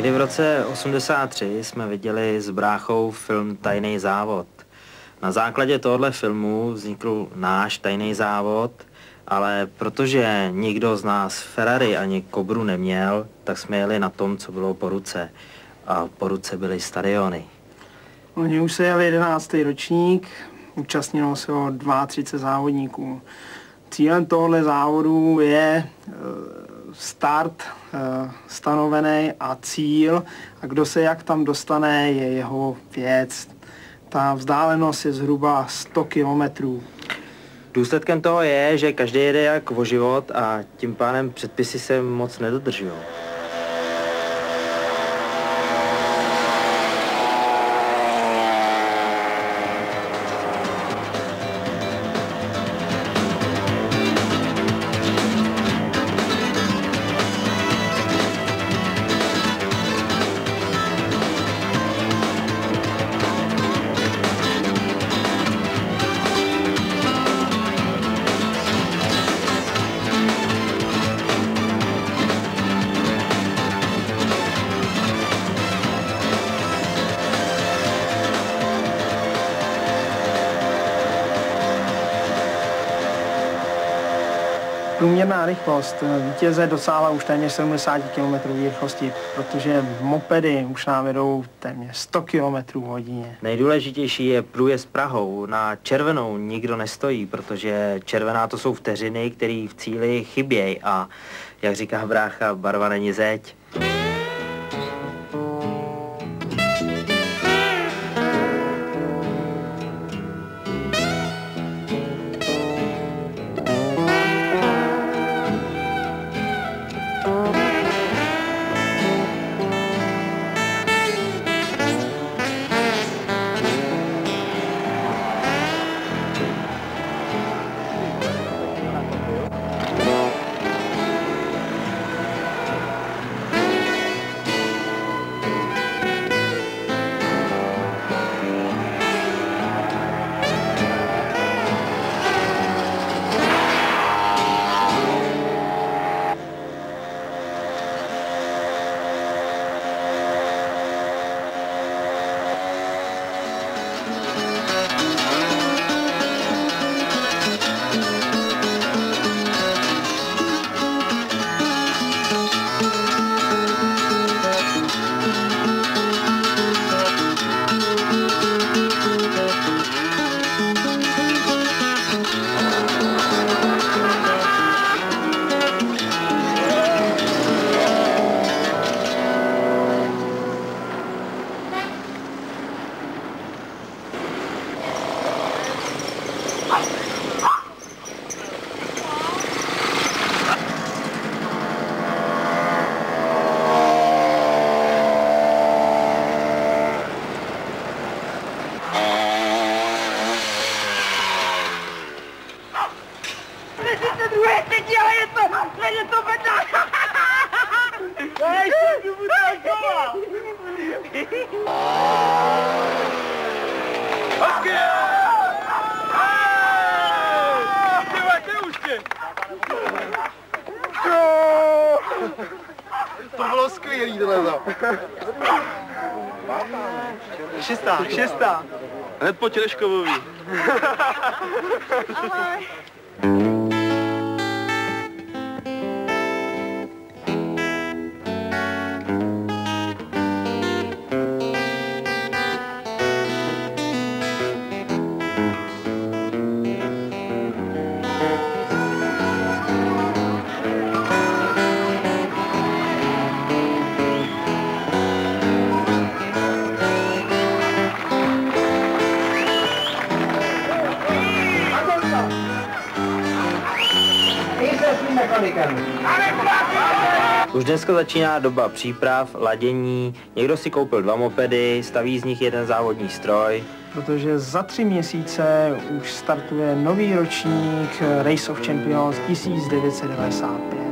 Někdy v roce 83 jsme viděli s bráchou film Tajný závod. Na základě tohohle filmu vznikl náš tajný závod, ale protože nikdo z nás Ferrari ani Kobru neměl, tak jsme jeli na tom, co bylo po ruce. A po ruce byly stadiony. Oni už se jeli 11. ročník, účastnilo se ho 32 závodníků. Cílem tohoto závodu je start stanovený a cíl, a kdo se jak tam dostane, je jeho věc. Ta vzdálenost je zhruba 100 kilometrů. Důsledkem toho je, že každý jede jak o život a tím pádem předpisy se moc nedodržují. Průměrná rychlost vítěze dosáhla už téměř 70 km rychlosti, protože mopedy už nám jedou téměř 100 km hodině. Nejdůležitější je průjezd Prahou. Na červenou nikdo nestojí, protože červená to jsou vteřiny, které v cíli chybějí a jak říká brácha, barva není zeď. To bylo skvělý, tohle. Šestá. Hned po Těleškovový. Ahoj. Už dneska začíná doba příprav, ladění, někdo si koupil 2 mopedy, staví z nich jeden závodní stroj. Protože za 3 měsíce už startuje nový ročník Race of Champions 1995.